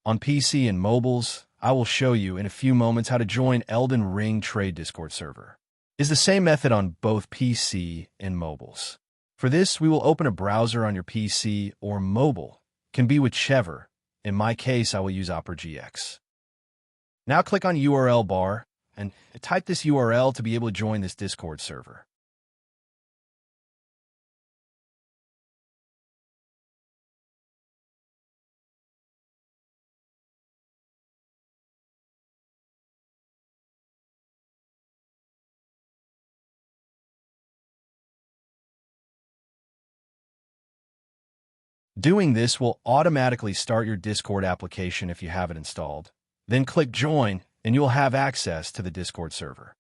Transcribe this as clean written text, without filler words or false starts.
On PC and mobiles, I will show you in a few moments how to join Elden Ring Trade Discord server. It's the same method on both PC and mobiles. For this, we will open a browser on your PC or mobile. Can be whichever. In my case, I will use Opera GX. Now click on URL bar and type this URL to be able to join this Discord server. Doing this will automatically start your Discord application if you have it installed. Then click Join, and you will have access to the Discord server.